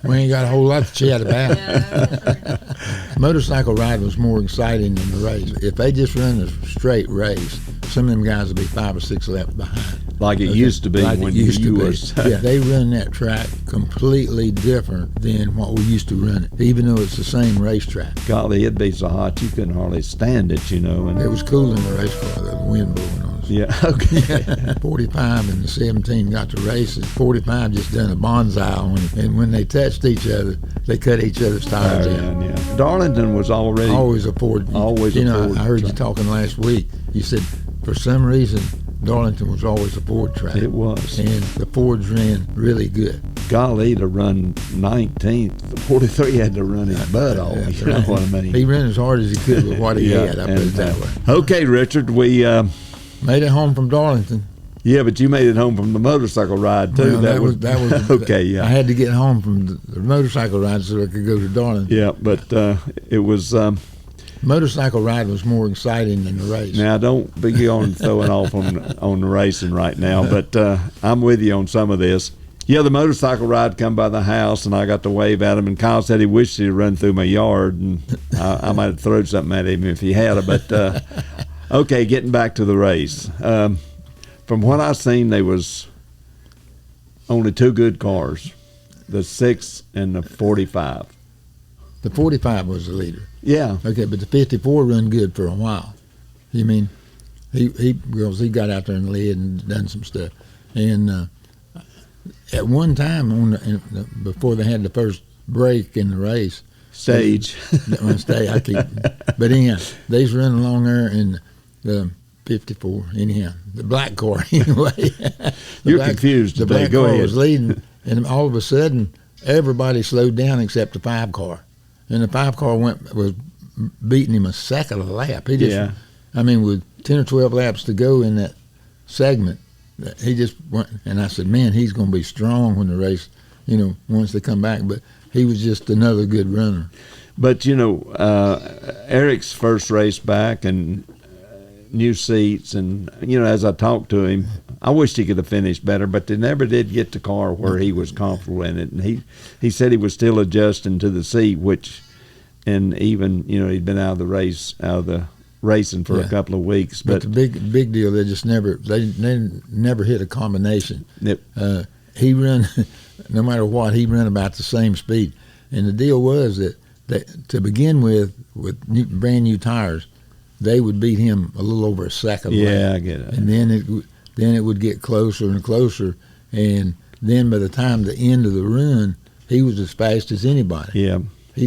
We ain't got a whole lot to chat about. Motorcycle ride was more exciting than the race. If they just run a straight race, some of them guys will be 5 or 6 laps behind. Like it used to be when you was. Yeah, they run that track completely different than what we used to run it, even though it's the same racetrack. Golly, it'd be so hot you couldn't hardly stand it, you know. And it was cool in the race car, the wind blowing on us. Yeah, okay. 45 and the 17 got to race, and 45 just done a BANZAI on it. And when they touched each other, they cut each other's tires out. Yeah. Darlington was already always a Ford. Always a Ford. I heard you talking last week. You said for some reason Darlington was always a Ford track. It was. And the Fords ran really good. Golly, to run 19th, the 43 had to run his butt off. You know what I mean? He ran as hard as he could with what he had. I put it that way. Okay, Richard, we made it home from Darlington. Yeah, but you made it home from the motorcycle ride too. Well, that was okay. Yeah, I had to get home from the motorcycle ride so I could go to Darlington. Yeah, but it was. Motorcycle ride was more exciting than the race. Now, don't be on throwing off on the racing right now, but I'm with you on some of this. Yeah, the motorcycle ride come by the house, and I got to wave at him, and Kyle said he wished he'd run through my yard, and I might have thrown something at him if he had it. But, okay, getting back to the race. From what I've seen, there was only 2 good cars, the 6 and the 45. The 45 was the leader. Yeah. Okay, but the 54 run good for a while. You mean he got out there and led and done some stuff. And at one time before they had the first break in the race, stage. But anyhow, they was running along there in the 54. Anyhow, the black car anyway. You're confused. The black car was leading, and all of a sudden everybody slowed down except the 5 car. And the 5 car was beating him a second a lap. He just, I mean, with 10 or 12 laps to go in that segment, he just went. And I said, man, he's going to be strong when the race, once they come back. But he was just another good runner. But, Erik's first race back and new seats. And, as I talked to him, I wished he could have finished better, but they never did get the car where he was comfortable in it. And he said he was still adjusting to the seat, and even, he'd been out of the racing for a couple of weeks. But the big deal, they just never hit a combination. Yep. He ran, no matter what, he ran about the same speed. And the deal was that to begin with brand new tires, they would beat him a little over a second. Yeah, I get it. And then it would get closer and closer, and then by the time the end of the run, he was as fast as anybody. Yeah. He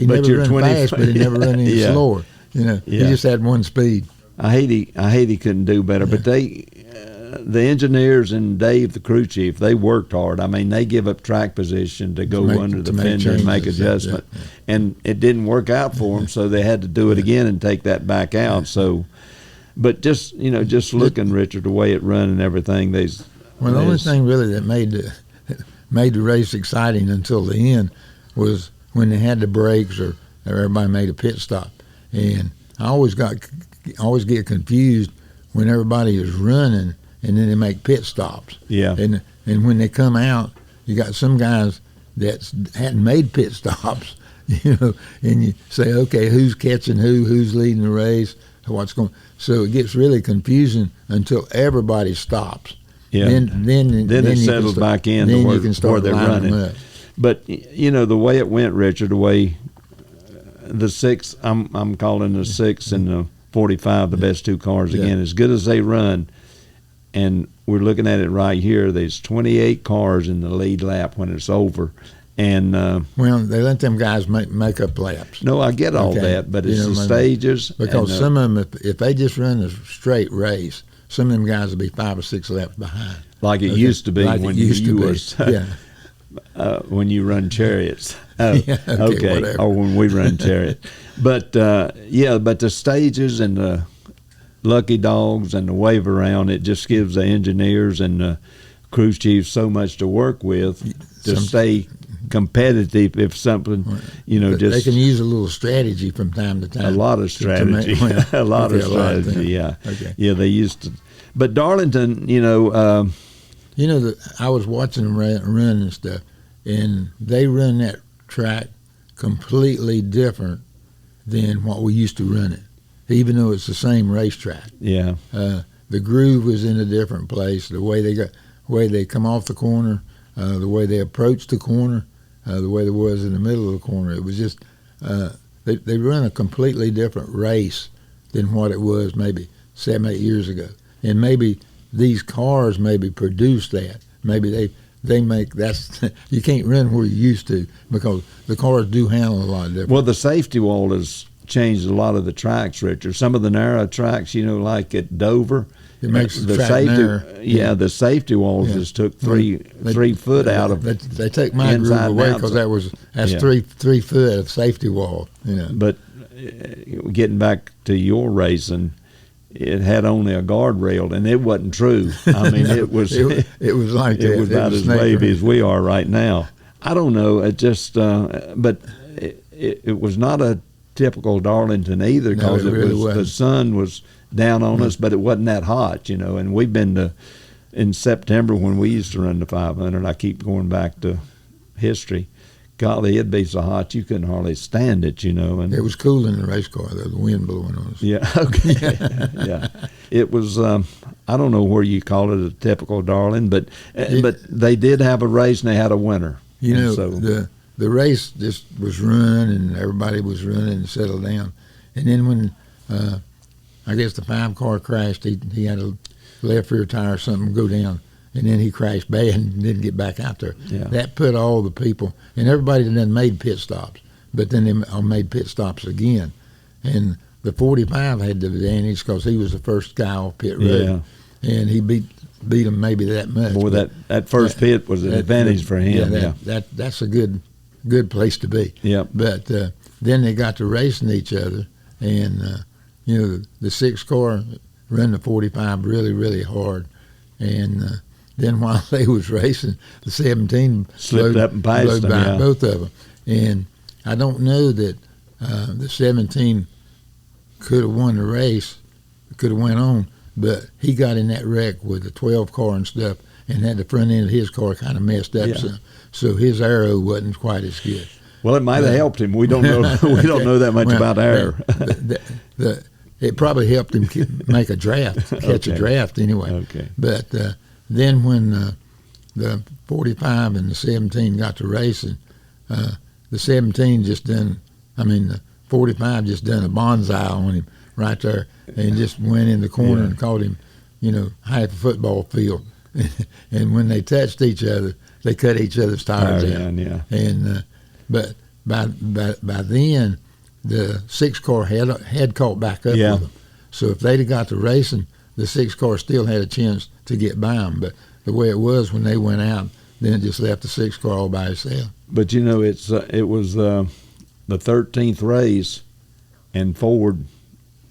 never ran fast, but he never ran any slower. He just had one speed. I hate he couldn't do better, but the engineers and Dave, the crew chief, they worked hard. I mean, they give up track position to go under the fender and make adjustment, and it didn't work out for them, so they had to do it again and take that back out. So, but just looking, Richard, the way it run and everything, the only thing really that made the race exciting until the end was when they had the breaks or everybody made a pit stop. And I always get confused when everybody is running and then they make pit stops. Yeah. And when they come out, you got some guys that hadn't made pit stops, and you say, okay, who's catching who's leading the race, what's going. So it gets really confusing until everybody stops. Yeah. Then it settles back in then where, you can start where they're running. Up. But the way it went, Richard, the way the 6, I'm calling the 6 and the 45 the best 2 cars again. As good as they run, and we're looking at it right here. There's 28 cars in the lead lap when it's over, and they let them guys make up laps. No, I get all that, but it's the stages. Because some of them, if they just run a straight race, some of them guys will be 5 or 6 laps behind. Like it used to be when you was. When you run chariots. Okay. Or when we run chariot. But, but the stages and the lucky dogs and the wave around, it just gives the engineers and the crew chiefs so much to work with to stay competitive if something, just... They can use a little strategy from time to time. A lot of strategy. A lot of strategy, yeah. Okay. Yeah, they used to... But Darlington, I was watching them run and stuff, and they run that track completely different than what we used to run it, even though it's the same racetrack. Yeah. The groove was in a different place. The way they come off the corner, the way they approach the corner, the way it was in the middle of the corner. It was just they run a completely different race than what it was maybe 7, 8 years ago. And maybe these cars maybe produce that. Maybe they make you can't run where you used to because the cars do handle a lot different. Well, the safety wall has changed a lot of the tracks, Richard. Some of the narrow tracks, like at Dover, it makes the track safety narrow. Yeah, the safety walls just took 3 foot out of. They take my groove away because that's 3 foot of safety wall. But getting back to your racing, it had only a guardrail, and it wasn't true. I mean, No, it was it was like it was about as wavy as we are right now. I don't know. It just, but it was not a typical Darlington either because the sun was down on us, but it wasn't that hot, And we've been in September when we used to run the 500. I keep going back to history. Golly, it'd be so hot you couldn't hardly stand it, And it was cool in the race car, though, the wind blowing on us. Yeah, okay, yeah. It was. I don't know where you call it a typical Darling, but they did have a race and they had a winner. The race just was run and everybody was running and settled down, and then when I guess the 5 car crashed, he had a left rear tire or something go down. And then he crashed bad and didn't get back out there. Yeah. That put all the people, and everybody then made pit stops, but then they all made pit stops again. And the 45 had the advantage because he was the first guy off pit road, and he beat him maybe that much. Boy, that first pit was an advantage for him. That's a good place to be. Yeah. But then they got to racing each other, and the 6 car ran the 45 really, really hard, and then while they was racing, the 17 slipped up and passed them, both of them. And I don't know that the 17 could have won the race, could have went on, but he got in that wreck with the 12 car and stuff, and had the front end of his car kind of messed up, so his aero wasn't quite as good. Well, it might have helped him. We don't know. We don't know that much about aero. It probably helped him make a draft, catch a draft anyway. Okay. But then when the 45 and the 17 got to racing, the 17 the 45 just done a BANZAI on him right there and just went in the corner and caught him, half a football field. And when they touched each other, they cut each other's tires out. Yeah. And but by then, the 6 car had caught back up with them. So if they'd have got to racing, the 6 car still had a chance to get by them. But the way it was when they went out, then it just left the 6 car all by itself. But it was the 13th race, and Ford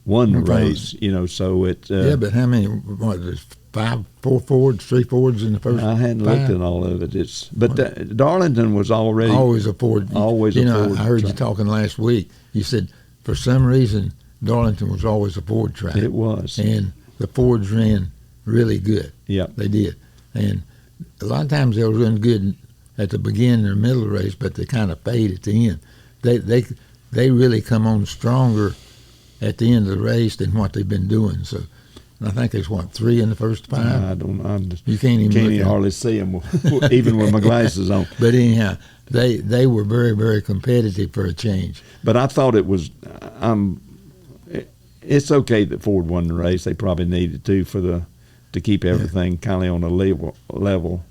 won the race. So it. But how many? There's 4 Fords, 3 Fords in the first. I hadn't looked at all of it. Darlington was already always a Ford. Always a Ford. I heard you talking last week. You said for some reason Darlington was always a Ford track. It was, and the Fords ran really good. Yeah, they did. And a lot of times they'll run good at the beginning or middle of the race, but they kind of fade at the end. They really come on stronger at the end of the race than what they've been doing. So I think there's 3 in the first 5. I don't. You can't even hardly see them, even with my glasses on. But anyhow, they were very, very competitive for a change. But I thought it was. It's okay that Ford won the race. They probably needed to keep everything kind of on a level.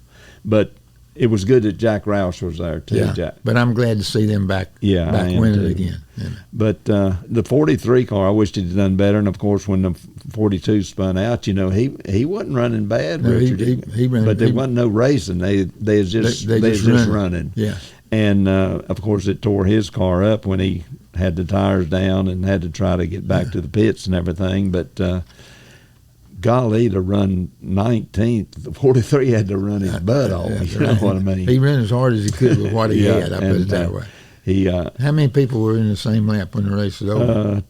But it was good that Jack Roush was there too. Yeah, Jack. But I'm glad to see them back winning again. Yeah. But the 43 car, I wished he'd done better. And of course, when the 42 spun out, he wasn't running bad. No, Richard. he ran, but there wasn't no racing. They was just running. Yeah. And of course, it tore his car up when he had the tires down and had to try to get back to the pits and everything. But golly, to run 19th, the 43 had to run his butt off. You know what I mean? He ran as hard as he could with what he had. I put it that way. How many people were in the same lap when the race was over?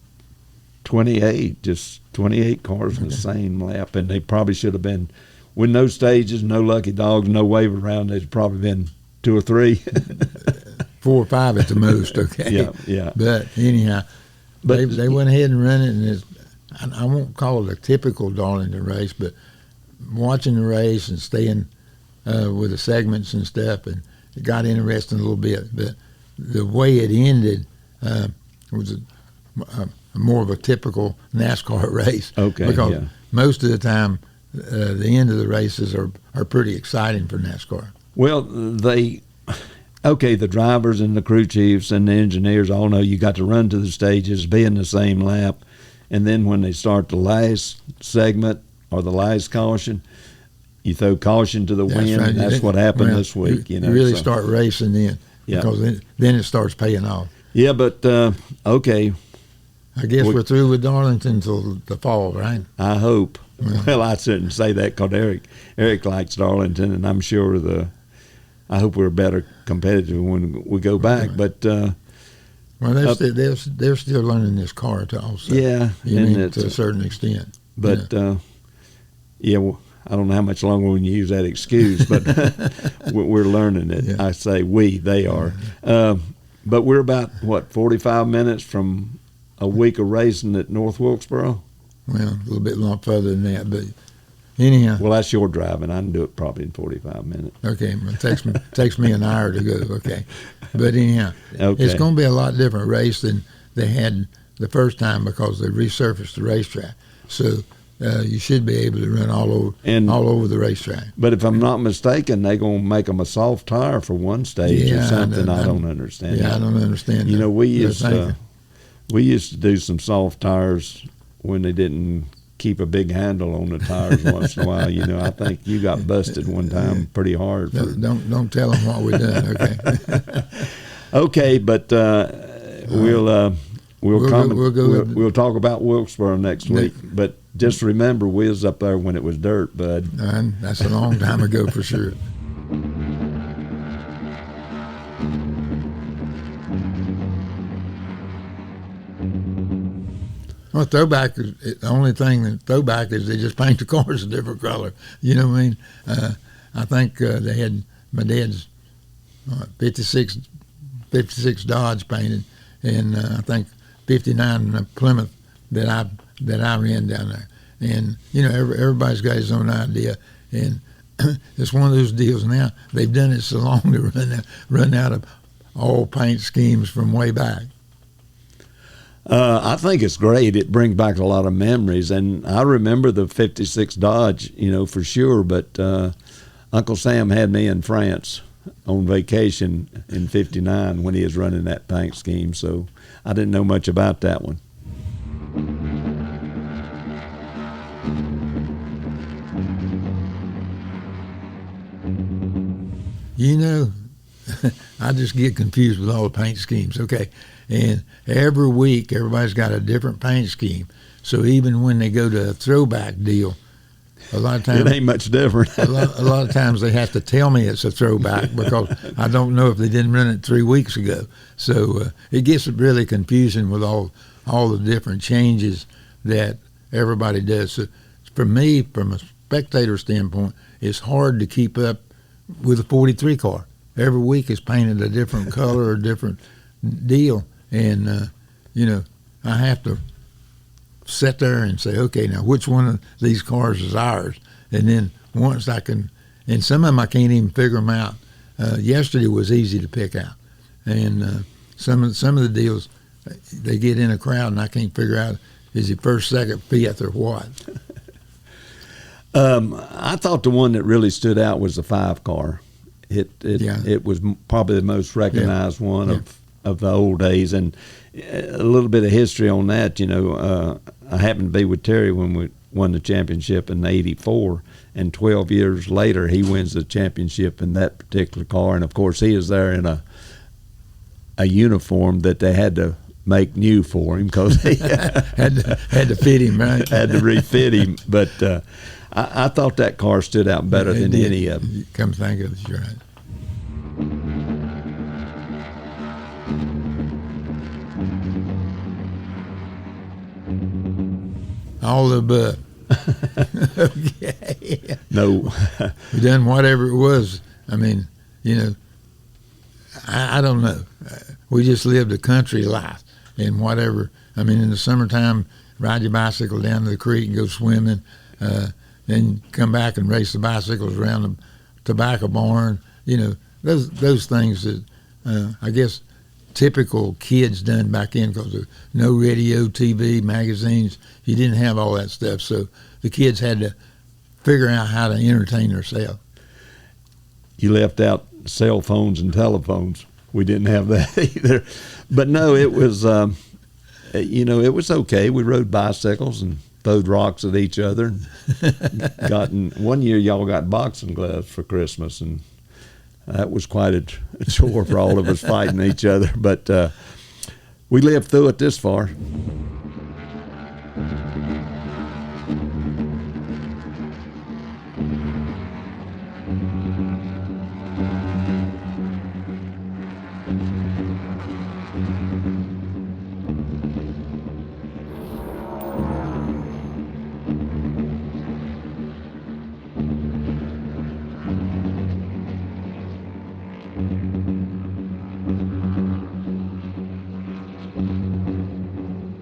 28, just 28 cars in the same lap, and they probably should have been, with no stages, no lucky dogs, no wave around, there's probably been 2 or 3. 4 or 5 at the most. Okay. Yeah. But anyhow, they went ahead and ran it, and I won't call it a typical Darlington race, but watching the race and staying with the segments and stuff, and it got interesting a little bit. But the way it ended was more of a typical NASCAR race. Okay. Because most of the time, the end of the races are pretty exciting for NASCAR. Well, the drivers and the crew chiefs and the engineers all know you got to run to the stages, be in the same lap, and then when they start the last segment or the last caution, you throw caution to the wind. Right. That's what happened this week. You really start racing then, because then it starts paying off. Yeah, but okay. I guess we're through with Darlington until the fall, right? I hope. Well, I shouldn't say that because Erik likes Darlington, and I'm sure I hope we're better competitive when we go back. But well, they're still learning this car also. Yeah, to a certain extent. But well, I don't know how much longer we can use that excuse, but we're learning it. Yeah. I say they are. But we're about 45 minutes from a week of racing at North Wilkesboro. Well, a little bit more further than that, but anyhow. Well, that's your driving. I can do it probably in 45 minutes. Okay, well, it takes me an hour to go. Okay, but anyhow, it's going to be a lot different race than they had the first time because they resurfaced the racetrack. So you should be able to run all over the racetrack. But if I'm not mistaken, they're going to make them a soft tire for one stage or something. I don't understand. Yeah, I don't understand. You know, we used to do some soft tires when they didn't keep a big handle on the tires once in a while. You know, I think you got busted one time pretty hard. Don't tell them what we done. Okay. Okay, but we'll talk about Wilkesboro next week. But just remember, we was up there when it was dirt, bud. That's a long time ago for sure. Well, Throwback is the only thing that Throwback is they just paint the cars a different color. You know what I mean? I think they had my dad's 56 Dodge painted, and I think 59 Plymouth that I ran down there. And you know, everybody's got his own idea, and it's one of those deals now. They've done it so long to run out of all paint schemes from way back. I think it's great. It brings back a lot of memories, and I remember the 56 Dodge, you know, for sure. But Uncle Sam had me in France on vacation in '59 when he was running that paint scheme, so I didn't know much about that one. You know, I just get confused with all the paint schemes. Okay. And every week, everybody's got a different paint scheme. So even when they go to a Throwback deal, a lot of times it ain't much different. a lot of times they have to tell me it's a Throwback because I don't know if they didn't run it 3 weeks ago. So it gets really confusing with all the different changes that everybody does. So for me, from a spectator standpoint, it's hard to keep up with a 43 car. Every week it's painted a different color or different deal. And, you know, I have to sit there and say, okay, now which one of these cars is ours? And then once I can, and some of them I can't even figure them out. Yesterday was easy to pick out. And some of the deals, they get in a crowd and I can't figure out, is it first, second, fifth, or what? I thought the one that really stood out was the 5 car. It was probably the most recognized one of the old days, and a little bit of history on that. You know, I happened to be with Terry when we won the championship in '84, and 12 years later he wins the championship in that particular car, and of course he is there in a uniform that they had to make new for him because he had to fit him, right? Had to refit him, but I thought that car stood out better than any of them. Come think of it, you're right. All the above. Okay. No. We done whatever it was. I mean, you know, I don't know. We just lived a country life, and whatever. I mean, in the summertime, ride your bicycle down to the creek and go swimming, then come back and race the bicycles around the tobacco barn. You know, those things that I guess typical kids done back then, because there was no radio, TV, magazines. You didn't have all that stuff, so the kids had to figure out how to entertain themselves. You left out cell phones and telephones. We didn't have that either. But no, it was, it was okay. We rode bicycles and throwed rocks at each other. One year, y'all got boxing gloves for Christmas, and that was quite a chore for all of us fighting each other. But we lived through it this far.